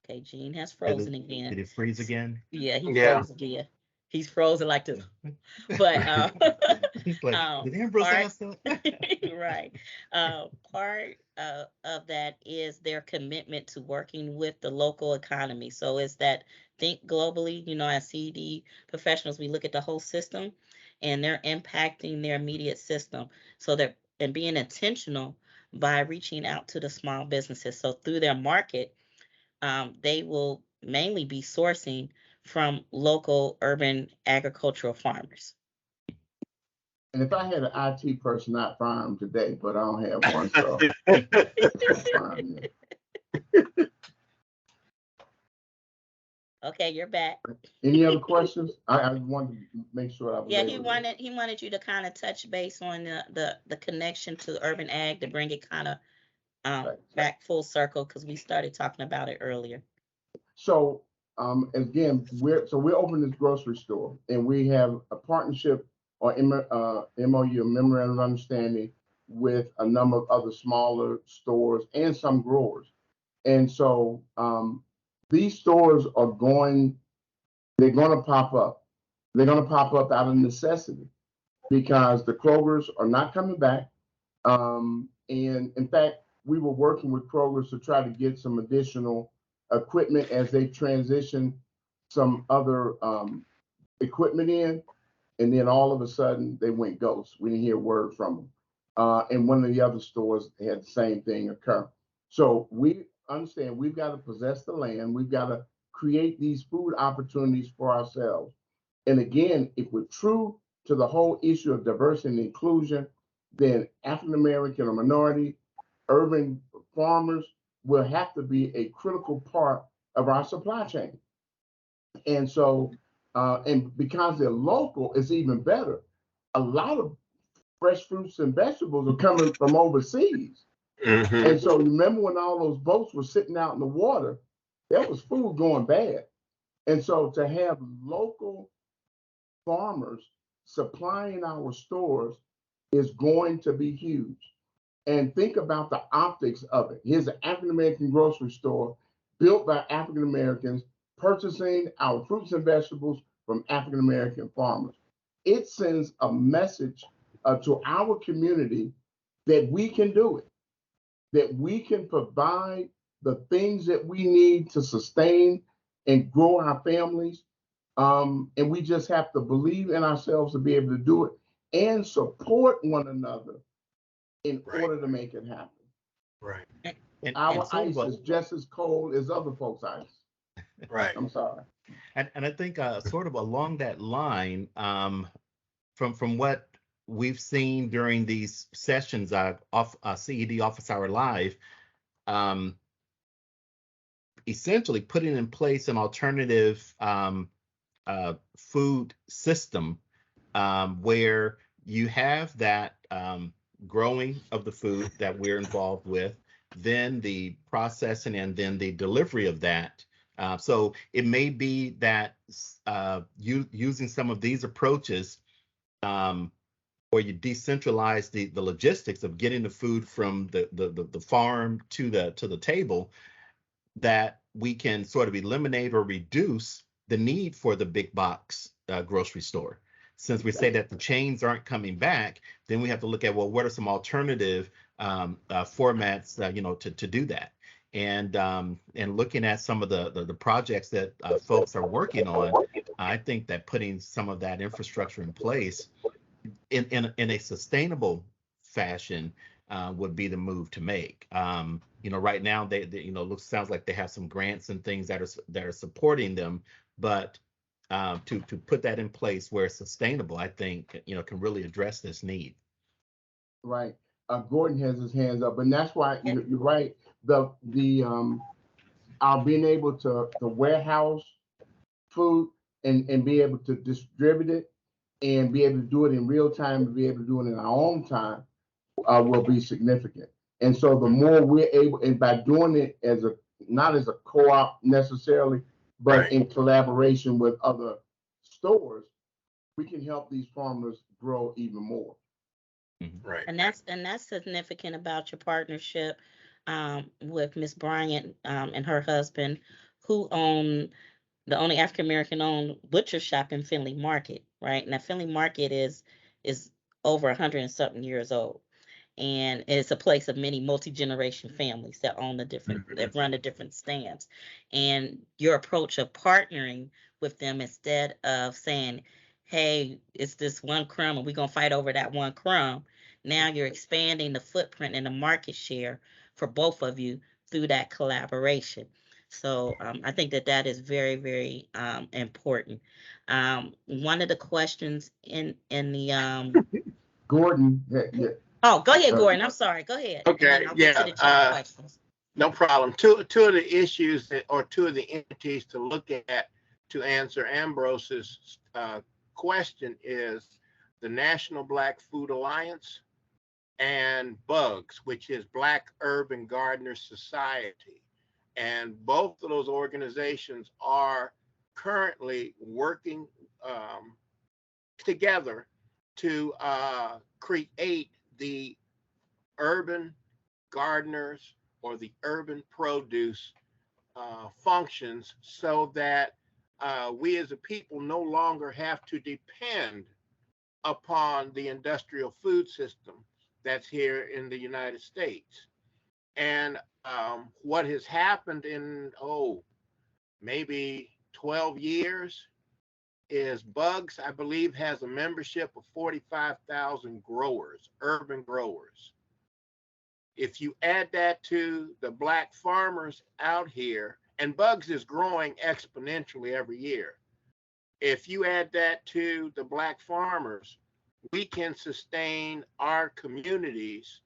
Okay, Gene has Did frozen it, again. did it freeze again? Yeah, he Yeah. froze again. He's frozen like this. But He's like, did Ambrose part ask that? right. Part of that is their commitment to working with the local economy. So it's that think globally. As CED professionals, we look at the whole system, and they're impacting their immediate system. So they're and being intentional by reaching out to the small businesses. So through their market, they will mainly be sourcing from local urban agricultural farmers. And if I had an IT person, I'd fire him today, but I don't have one, so fire him. Okay, you're back. Any other questions? I wanted to make sure I was Yeah, able he wanted you to kind of touch base on the connection to urban ag to bring it kind of Right. back full circle, because we started talking about it earlier. So again, we're opening this grocery store, and we have a partnership or MOU, a memorandum of understanding, with a number of other smaller stores and some growers. And so these stores are they're going to pop up. They're going to pop up out of necessity because the Krogers are not coming back. And in fact, we were working with Kroger's to try to get some additional equipment as they transition some other equipment in. And then all of a sudden they went ghost. We didn't hear a word from them. And one of the other stores had the same thing occur. So we understand we've got to possess the land. We've got to create these food opportunities for ourselves. And again, if we're true to the whole issue of diversity and inclusion, then African American or minority urban farmers will have to be a critical part of our supply chain. And so, and because they're local, it's even better. A lot of fresh fruits and vegetables are coming from overseas. Mhm. And so, remember when all those boats were sitting out in the water, there was food going bad. And so, to have local farmers supplying our stores is going to be huge. And think about the optics of it. Here's an African American grocery store built by African Americans, purchasing our fruits and vegetables from African American farmers. It sends a message to our community that we can do it, that we can provide the things that we need to sustain and grow our families. And we just have to believe in ourselves to be able to do it and support one another in order to make it happen. Right. And Our sort of ice is just as cold as other folks' ice. Right. I'm sorry. and I think sort of along that line, from what we've seen during these sessions off CED Office Hour Live, essentially putting in place an alternative food system where you have that growing of the food that we're involved with, then the processing, and then the delivery of that. So it may be that using some of these approaches, where you decentralize the logistics of getting the food from the farm to the table, that we can sort of eliminate or reduce the need for the big box grocery store. Since we say that the chains aren't coming back, then we have to look at, well, what are some alternative formats, to do that. And looking at some of the projects that folks are working on, I think that putting some of that infrastructure in place in a sustainable fashion would be the move to make. Right now they sounds like they have some grants and things that are supporting them, but to put that in place where it's sustainable, I think can really address this need. Right. Gordon has his hands up, and that's why you're right. The our being able to warehouse food and be able to distribute it and be able to do it in real time and be able to do it in our own time will be significant. And so the more we're able, and by doing it not as a co-op necessarily, but Right. in collaboration with other stores, we can help these farmers grow even more. Right. And that's significant about your partnership with Miss Bryant and her husband, who own the only African American owned butcher shop in Findlay Market, right? Now Findlay Market is over 100 and something years old, and it's a place of many multi-generation families that own that run the different stands. And your approach of partnering with them instead of saying, hey, it's this one crumb and we're going to fight over that one crumb, now you're expanding the footprint and the market share for both of you through that collaboration. So I think that is very, very important. One of the questions in the Gordon, oh, go ahead, Gordon. I'm sorry. Go ahead. And Okay. then I'll get to the chat questions. No problem. Two of the issues or two of the entities to look at to answer Ambrose's question is the National Black Food Alliance and BUGS, which is Black Urban Gardeners Society. And both of those organizations are currently working together to create the urban gardeners or the urban produce functions, so that we as a people no longer have to depend upon the industrial food system that's here in the United States. And what has happened in, maybe 12 years is BUGS, I believe, has a membership of 45,000 growers, urban growers. If you add that to the Black farmers out here, and BUGS is growing exponentially every year. If you add that to the Black farmers, we can sustain our communities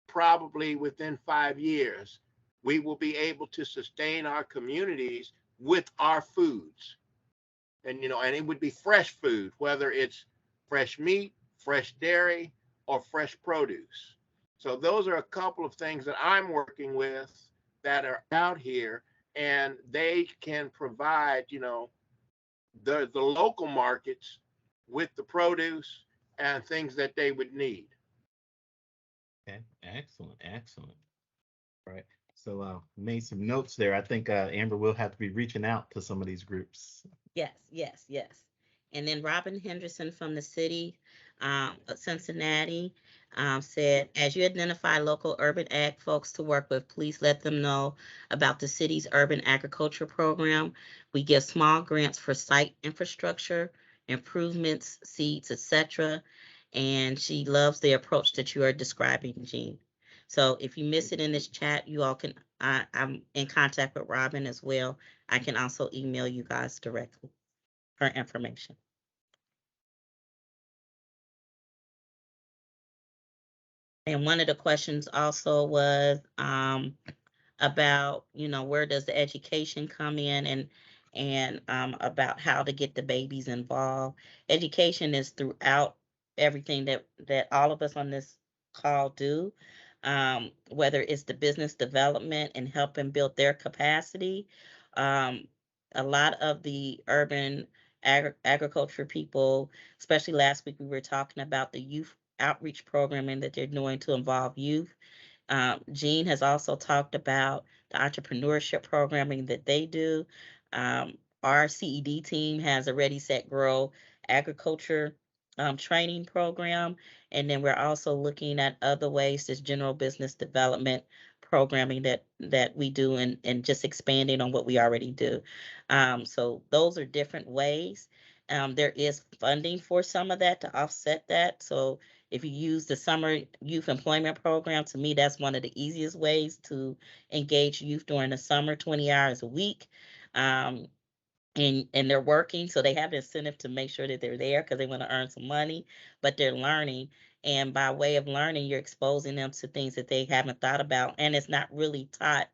probably within 5 years. We will be able to sustain our communities with our foods. And, and it would be fresh food, whether it's fresh meat, fresh dairy, or fresh produce. So those are a couple of things that I'm working with that are out here, and they can provide, the local markets with the produce and things that they would need. Okay, excellent. Right. So made some notes there. I think Amber will have to be reaching out to some of these groups. Yes, yes, yes. And then Robin Henderson from the city of Cincinnati said, as you identify local urban ag folks to work with, please let them know about the city's urban agriculture program. We give small grants for site infrastructure, improvements, seeds, etc. And she loves the approach that you are describing, Jean. So if you miss it in this chat, you all can, I'm in contact with Robin as well. I can also email you guys directly her information. And one of the questions also was about, where does the education come in, and about how to get the babies involved. Education is throughout everything that all of us on this call do, whether it's the business development and helping build their capacity. A lot of the urban agriculture people, especially last week, we were talking about the youth outreach programming that they're doing to involve youth. Jean has also talked about the entrepreneurship programming that they do. Our CED team has a Ready, Set, Grow agriculture training program. And then we're also looking at other ways, this general business development programming that we do, and just expanding on what we already do. So those are different ways. There is funding for some of that to offset that. So if you use the summer youth employment program, to me, that's one of the easiest ways to engage youth during the summer, 20 hours a week. Um, and they're working, so they have an incentive to make sure that they're there because they want to earn some money, but they're learning. And by way of learning, you're exposing them to things that they haven't thought about, and it's not really taught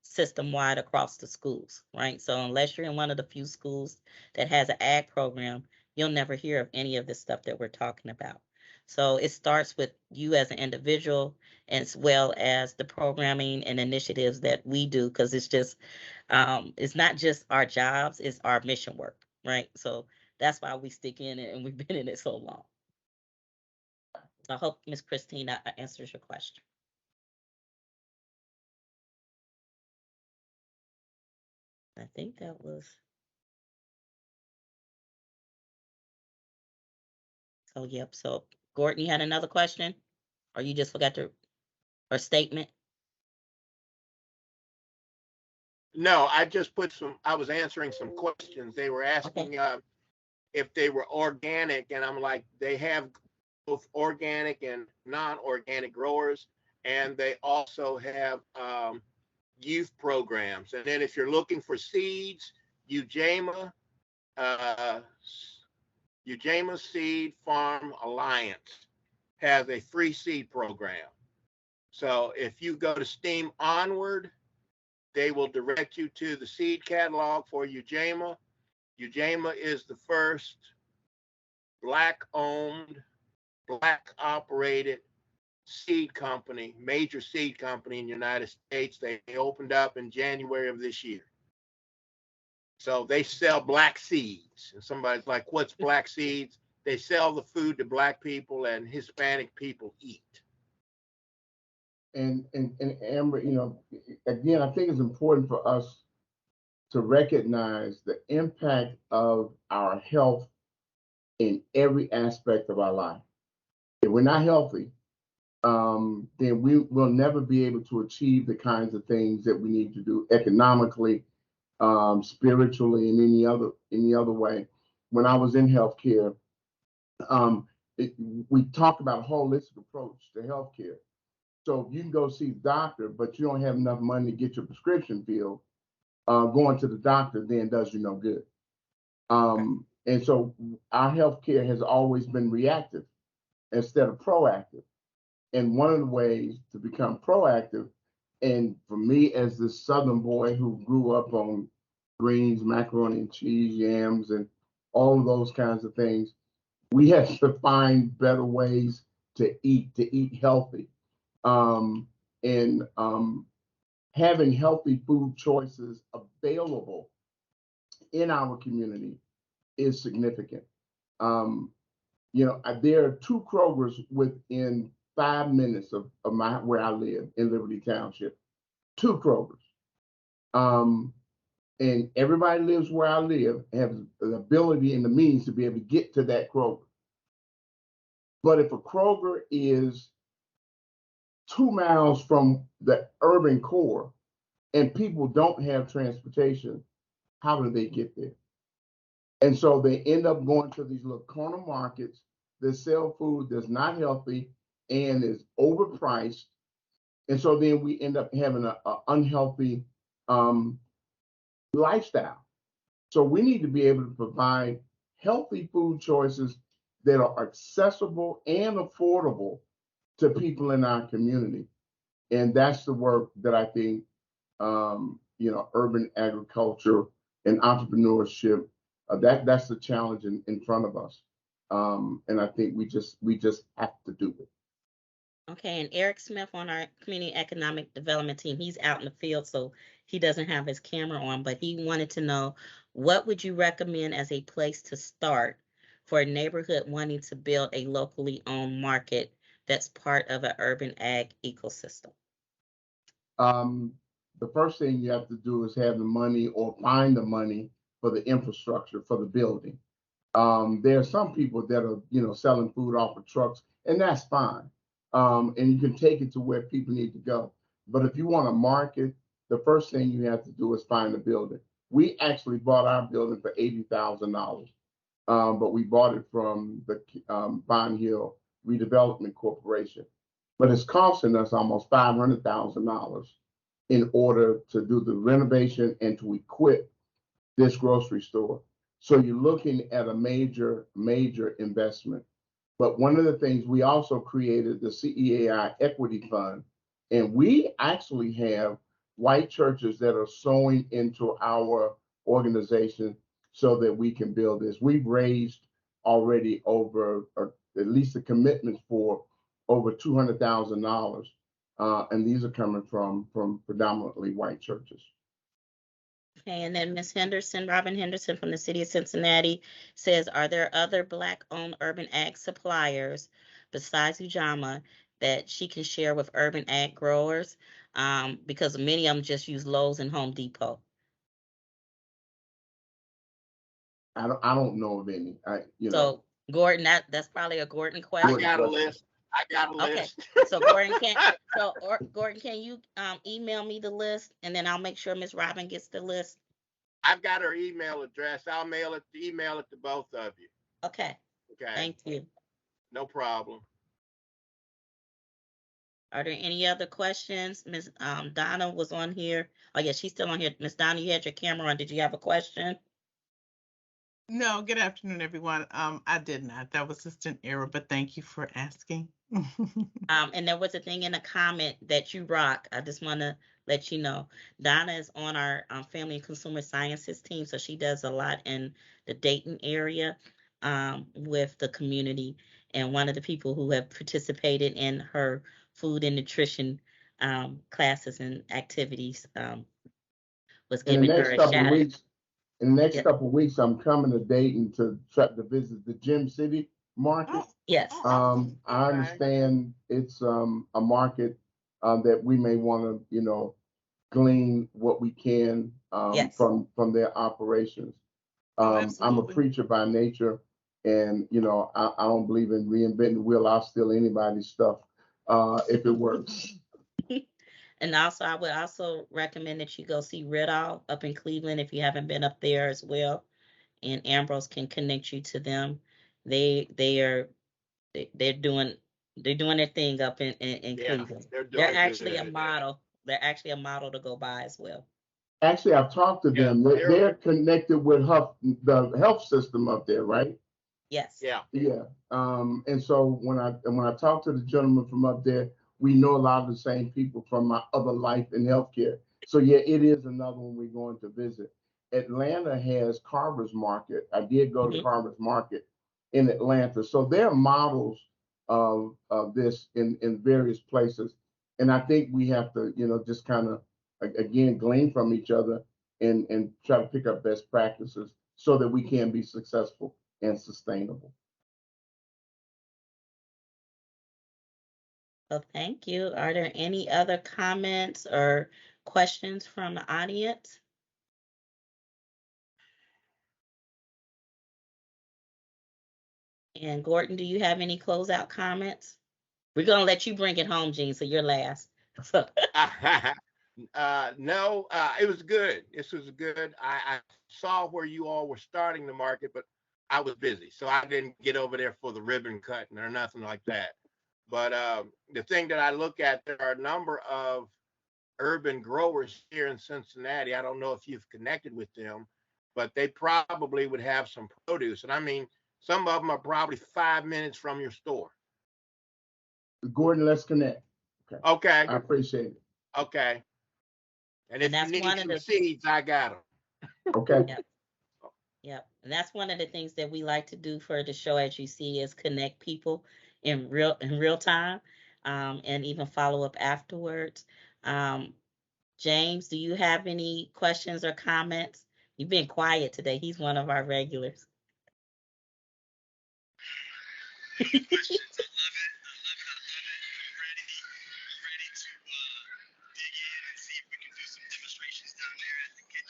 system wide across the schools, right? So unless you're in one of the few schools that has an ag program, you'll never hear of any of this stuff that we're talking about. So it starts with you as an individual, as well as the programming and initiatives that we do, because it's not just our jobs, it's our mission work, right? So that's why we stick in it, and we've been in it so long. So I hope, Miss Christina, answers your question. I think that was. So, yep. So, Gordon, you had another question? Or you just forgot to, or statement? No, I was answering some questions. They were asking if they were organic, and I'm like, they have both organic and non-organic growers, and they also have youth programs. And then if you're looking for seeds, Ujama, uh, Ujama Seed Farm Alliance has a free seed program. So if you go to Steam Onward, they will direct you to the seed catalog for Ujama. Ujama is the first Black-owned, Black-operated seed company, major seed company in the United States. They opened up in January of this year. So they sell Black seeds. And somebody's like, what's Black seeds? They sell the food that Black people and Hispanic people eat. And Amber, again, I think it's important for us to recognize the impact of our health in every aspect of our life. If we're not healthy, then we will never be able to achieve the kinds of things that we need to do economically, spiritually, and any other way. When I was in healthcare, we talked about a holistic approach to healthcare. So if you can go see the doctor, but you don't have enough money to get your prescription filled, going to the doctor then does you no good. And so our healthcare has always been reactive instead of proactive. And one of the ways to become proactive, and for me as this Southern boy who grew up on greens, macaroni and cheese, yams, and all of those kinds of things, we have to find better ways to eat healthy. And having healthy food choices available in our community is significant. There are two Krogers within 5 minutes of where I live in Liberty Township. 2 Krogers. And everybody lives where I live, has the ability and the means to be able to get to that Kroger. But if a Kroger is 2 miles from the urban core and people don't have transportation, how do they get there? And so they end up going to these little corner markets that sell food that's not healthy and is overpriced. And so then we end up having an unhealthy lifestyle. So we need to be able to provide healthy food choices that are accessible and affordable to people in our community. And that's the work that I think, urban agriculture and entrepreneurship, that's the challenge in front of us. And I think we just have to do it. Okay, and Eric Smith on our community economic development team, he's out in the field, so he doesn't have his camera on, but he wanted to know, what would you recommend as a place to start for a neighborhood wanting to build a locally owned market that's part of an urban ag ecosystem? The first thing you have to do is have the money or find the money for the infrastructure for the building. There are some people that are, selling food off of trucks, and that's fine. And you can take it to where people need to go. But if you want to market, the first thing you have to do is find a building. We actually bought our building for $80,000, but we bought it from the Bond Hill Redevelopment Corporation. But it's costing us almost $500,000 in order to do the renovation and to equip this grocery store. So you're looking at a major investment. But one of the things, we also created the CEAI Equity Fund, and we actually have white churches that are sewing into our organization so that we can build this. We've raised already over, or at least the commitments for over $200,000, and these are coming from predominantly white churches. Okay, and then Ms. Henderson, Robin Henderson from the city of Cincinnati says, are there other Black-owned urban ag suppliers besides Ujama that she can share with urban ag growers? Because many of them just use Lowe's and Home Depot. I don't know of any. So Gordon, that's probably a Gordon question. I got a list. Okay, so Gordon, can you email me the list, and then I'll make sure Miss Robin gets the list. I've got her email address. I'll email it to both of you. Okay. Okay. Thank you. No problem. Are there any other questions? Miss Donna was on here. Oh yeah, she's still on here. Miss Donna, you had your camera on. Did you have a question? No, good afternoon, everyone. I did not. That was just an error, but thank you for asking. And there was a thing in a comment that you rock. I just want to let you know. Donna is on our Family and Consumer Sciences team, so she does a lot in the Dayton area with the community. And one of the people who have participated in her food and nutrition classes and activities was giving her a shout out. In the next couple of weeks, I'm coming to Dayton to try to visit the Gym City market. Yes. I understand it's a market that we may want to, glean what we can Yes. from their operations. I'm a preacher by nature, and I don't believe in reinventing the wheel. I'll steal anybody's stuff if it works. And also, I would also recommend that you go see Ridall up in Cleveland if you haven't been up there as well. And Ambrose can connect you to them. They're doing their thing up in Cleveland. They're actually a model. They're actually a model to go by as well. Actually, I've talked to them. They're connected with the health system up there, right? Yes. Yeah. Yeah. And so when I talk to the gentleman from up there, we know a lot of the same people from my other life in healthcare. So yeah, it is another one we're going to visit. Atlanta has Carver's Market. I did go to Carver's Market in Atlanta. So there are models of this in various places. And I think we have to, just kind of, again, glean from each other and try to pick up best practices so that we can be successful and sustainable. Well, thank you. Are there any other comments or questions from the audience? And Gordon, do you have any closeout comments? We're gonna let you bring it home, Gene, so you're last. No, it was good. This was good. I saw where you all were starting the market, but I was busy, so I didn't get over there for the ribbon cutting or nothing like that. But the thing that I look at, there are a number of urban growers here in Cincinnati. I don't know if you've connected with them, but they probably would have some produce. And I mean, some of them are probably 5 minutes from your store. Gordon, let's connect. Okay. I appreciate it. Okay. And if that's you need one of some the seeds, I got them. Okay. Yep. And that's one of the things that we like to do for the show, as you see, is connect people in real time, and even follow up afterwards. James, do you have any questions or comments? You've been quiet today. He's one of our regulars.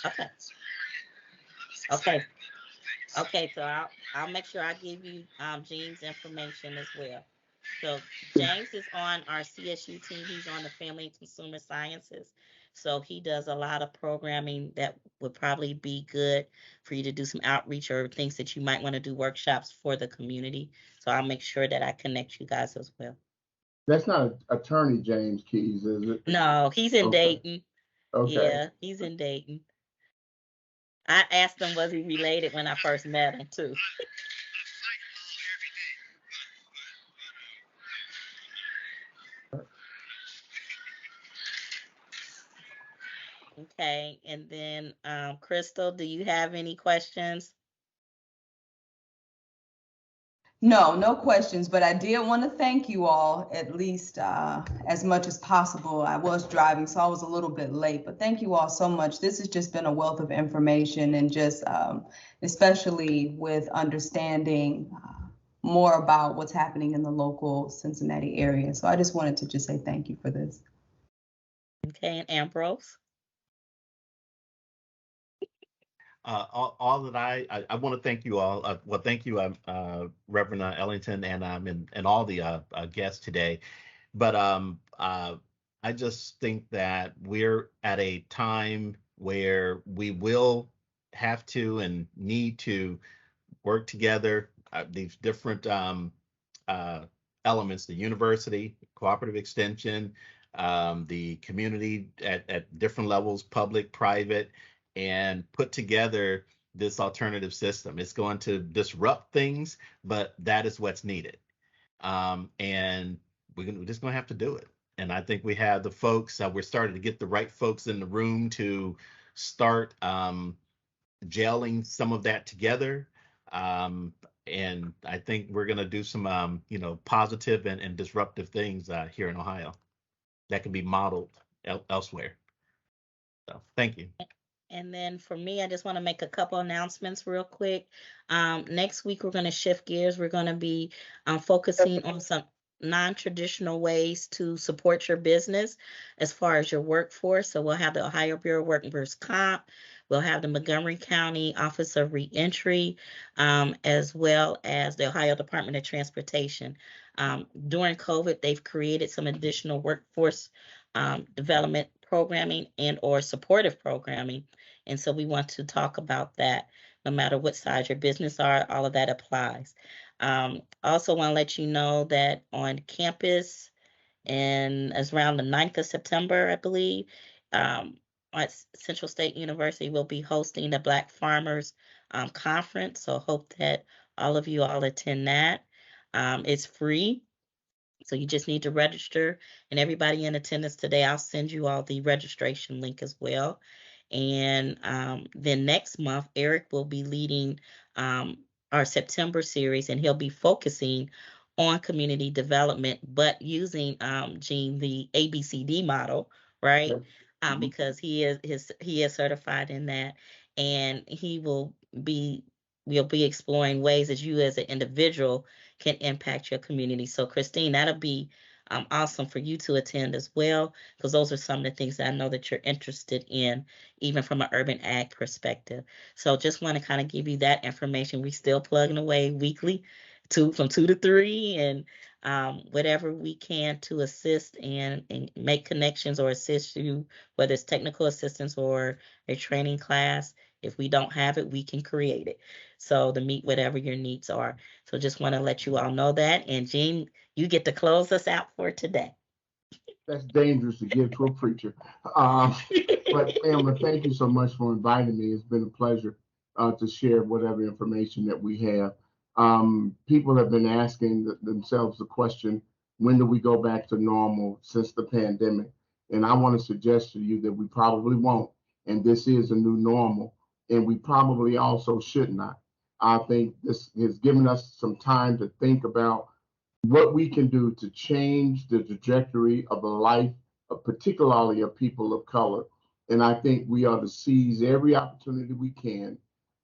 Okay. Okay. Okay, so I'll make sure I give you Gene's information as well. So James is on our CSU team. He's on the Family and Consumer Sciences. So he does a lot of programming that would probably be good for you to do some outreach or things that you might want to do workshops for the community. So I'll make sure that I connect you guys as well. That's not Attorney James Keys, is it? No, he's in Okay. Dayton. Okay. Yeah, he's in Dayton. I asked him, was he related when I first met him too. Okay, and then Crystal, do you have any questions? No questions, but I did want to thank you all at least as much as possible. I was driving, so I was a little bit late, but thank you all so much. This has just been a wealth of information, and just especially with understanding more about what's happening in the local Cincinnati area. So I just wanted to just say thank you for this. Okay, and Ambrose? All that I want to thank you all. Well, thank you, Reverend Ellington, and all the guests today. But I just think that we're at a time where we will have to and need to work together. These different elements: the university, cooperative extension, the community at different levels, public, private, and put together this alternative system. It's going to disrupt things, but that is what's needed. And we're just going to have to do it. And I think we have the folks, we're starting to get the right folks in the room to start gelling some of that together. And I think we're going to do some, positive and disruptive things here in Ohio that can be modeled elsewhere. So thank you. And then for me, I just want to make a couple announcements real quick. Next week, we're going to shift gears. We're going to be focusing on some non-traditional ways to support your business as far as your workforce. So we'll have the Ohio Bureau of Workers' Comp. We'll have the Montgomery County Office of Reentry, as well as the Ohio Department of Transportation. During COVID, they've created some additional workforce development programming and or supportive programming. And so we want to talk about that. No matter what size your business are, all of that applies. Also want to let you know that on campus, and as around the 9th of September, I believe, at Central State University, will be hosting the Black Farmers Conference. So hope that all of you all attend that. It's free. So you just need to register, and everybody in attendance today, I'll send you all the registration link as well. And then next month, Eric will be leading our September series, and he'll be focusing on community development, but using Gene, the ABCD model, right? Because he is certified in that, and we'll be exploring ways that you as an individual can impact your community. So Christine, that'll be awesome for you to attend as well, because those are some of the things that I know that you're interested in, even from an urban ag perspective. So just want to kind of give you that information. We still plugging away weekly, from 2 to 3, and whatever we can to assist and make connections or assist you, whether it's technical assistance or a training class. If we don't have it, we can create it. So to meet whatever your needs are. So just want to let you all know that. And Jean, you get to close us out for today. That's dangerous to give to a preacher. But Amber, thank you so much for inviting me. It's been a pleasure to share whatever information that we have. People have been asking themselves the question, when do we go back to normal since the pandemic? And I want to suggest to you that we probably won't. And this is a new normal. And we probably also should not. I think this has given us some time to think about what we can do to change the trajectory of the life, particularly of people of color. And I think we ought to seize every opportunity we can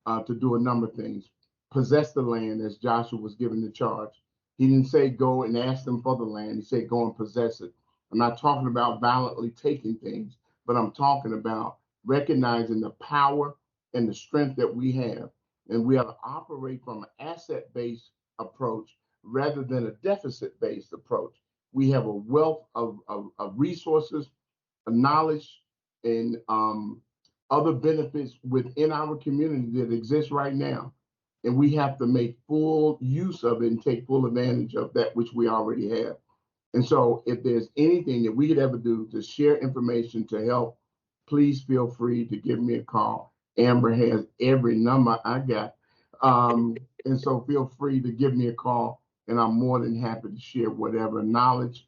to do a number of things. Possess the land, as Joshua was given the charge. He didn't say go and ask them for the land. He said go and possess it. I'm not talking about violently taking things, but I'm talking about recognizing the power and the strength that we have. And we ought to operate from an asset-based approach rather than a deficit-based approach. We have a wealth of resources, knowledge, and other benefits within our community that exist right now. And we have to make full use of it and take full advantage of that which we already have. And so if there's anything that we could ever do to share information to help, please feel free to give me a call. Amber has every number I got. And so feel free to give me a call, and I'm more than happy to share whatever knowledge,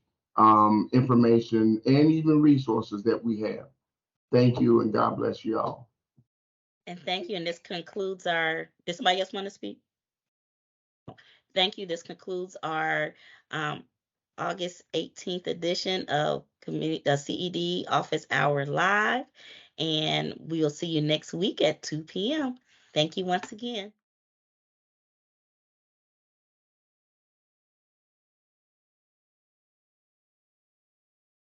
information, and even resources that we have. Thank you, and God bless you all. And thank you. And this concludes our, does somebody else want to speak? Thank you. This concludes our August 18th edition of CED Office Hour Live. And we'll see you next week at 2 p.m. Thank you once again.